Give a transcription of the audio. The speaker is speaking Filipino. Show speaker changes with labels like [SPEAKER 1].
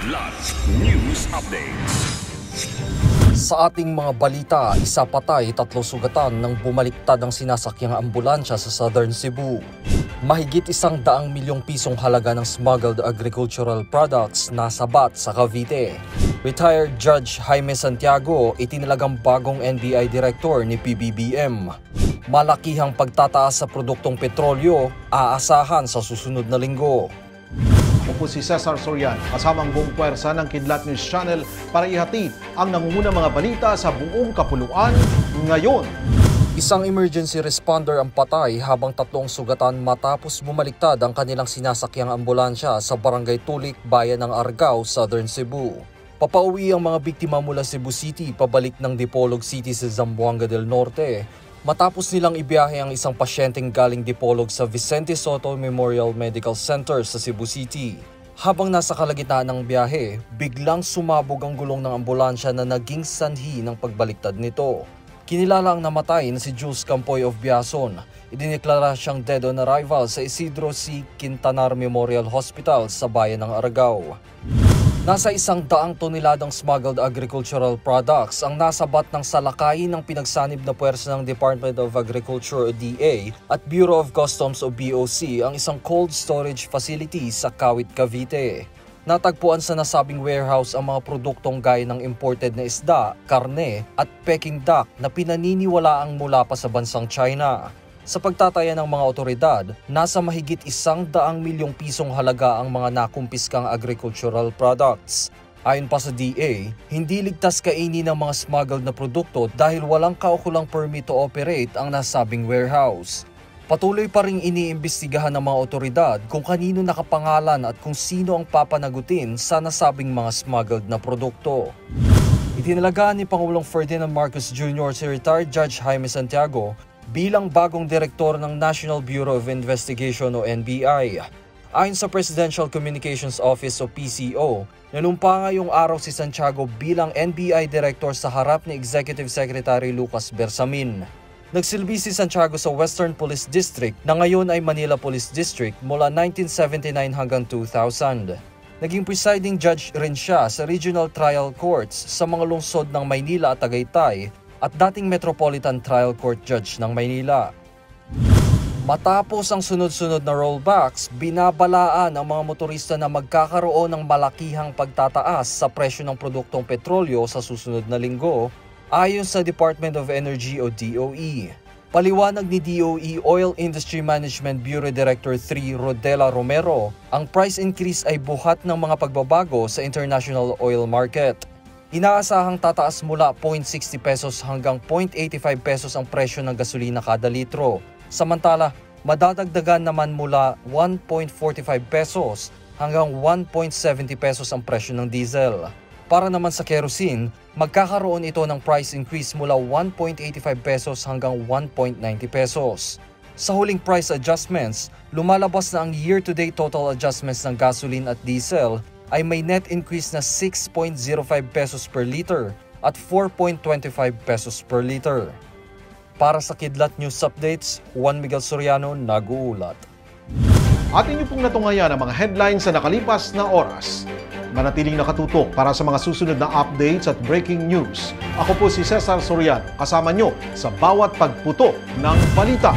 [SPEAKER 1] Kidlat News Updates.
[SPEAKER 2] Sa ating mga balita, isa patay, 3 sugatan nang bumaliktad ang sinasakyang ambulansya sa Southern Cebu. Mahigit 100 milyong pisong halaga ng smuggled agricultural products nasabat sa Cavite. Retired Judge Jaime Santiago itinalagang bagong NBI Director ni PBBM. Malakihang pagtataas sa produktong petrolyo aasahan sa susunod na linggo.
[SPEAKER 3] Ako po si Cesar Sorian, kasamang buong puwersa ng Kidlat News Channel para ihatid ang nangungunang mga balita sa buong kapuluan ngayon.
[SPEAKER 2] Isang emergency responder ang patay habang 3 sugatan matapos bumaliktad ang kanilang sinasakyang ambulansya sa Barangay Tulik, Bayan ng Argao, Southern Cebu. Papauwi ang mga biktima mula Cebu City pabalik ng Dipolog City sa Zamboanga del Norte matapos nilang ibiyahe ang isang pasyenteng galing Dipolog sa Vicente Soto Memorial Medical Center sa Cebu City. Habang nasa kalagitnaan ng biyahe, biglang sumabog ang gulong ng ambulansya na naging sanhi ng pagbaliktad nito. Kinilala ang namatay na si Jules Campoy of Biason. Idineklara siyang dead on arrival sa Isidro C. Quintanar Memorial Hospital sa Bayan ng Argao. Nasa 100 toneladang smuggled agricultural products ang nasabat ng salakayin ng pinagsanib na puwersa ng Department of Agriculture o DA at Bureau of Customs o BOC ang isang cold storage facility sa Kawit, Cavite. Natagpuan sa nasabing warehouse ang mga produktong gaya ng imported na isda, karne at Peking duck na pinaniniwalaang mula pa sa bansang China. Sa pagtataya ng mga otoridad, nasa mahigit 100 milyong pisong halaga ang mga nakumpiskang agricultural products. Ayon pa sa DA, hindi ligtas kainin ng mga smuggled na produkto dahil walang kaukulang permit to operate ang nasabing warehouse. Patuloy pa ring iniimbestigahan ng mga otoridad kung kanino nakapangalan at kung sino ang papanagutin sa nasabing mga smuggled na produkto. Itinalagaan ni Pangulong Ferdinand Marcos Jr. si retired Judge Jaime Santiago bilang bagong direktor ng National Bureau of Investigation o NBI. Ayon sa Presidential Communications Office o PCO, nanumpa ngayong araw si Santiago bilang NBI Director sa harap ni Executive Secretary Lucas Bersamin. Nagsilbi si Santiago sa Western Police District na ngayon ay Manila Police District mula 1979 hanggang 2000. Naging presiding judge rin siya sa Regional Trial Courts sa mga lungsod ng Maynila at Tagaytay at dating Metropolitan Trial Court Judge ng Maynila. Matapos ang sunod-sunod na rollbacks, binabalaan ang mga motorista na magkakaroon ng malakihang pagtataas sa presyo ng produktong petrolyo sa susunod na linggo, ayon sa Department of Energy o DOE. Paliwanag ni DOE Oil Industry Management Bureau Director 3 Rodela Romero, ang price increase ay buhat ng mga pagbabago sa international oil market. Inaasahang tataas mula 0.60 pesos hanggang 0.85 pesos ang presyo ng gasolina kada litro. Samantala, madadagdagan naman mula 1.45 pesos hanggang 1.70 pesos ang presyo ng diesel. Para naman sa kerosene, magkakaroon ito ng price increase mula 1.85 pesos hanggang 1.90 pesos. Sa huling price adjustments, lumalabas na ang year-to-date total adjustments ng gasoline at diesel ay may net increase na 6.05 pesos per liter at 4.25 pesos per liter. Para sa Kidlat News Updates, Juan Miguel Soriano nag-uulat.
[SPEAKER 3] At inyo pong natungayan ang mga headlines sa nakalipas na oras. Manatiling nakatutok para sa mga susunod na updates at breaking news. Ako po si Cesar Soriano, kasama nyo sa bawat pagputok ng balita.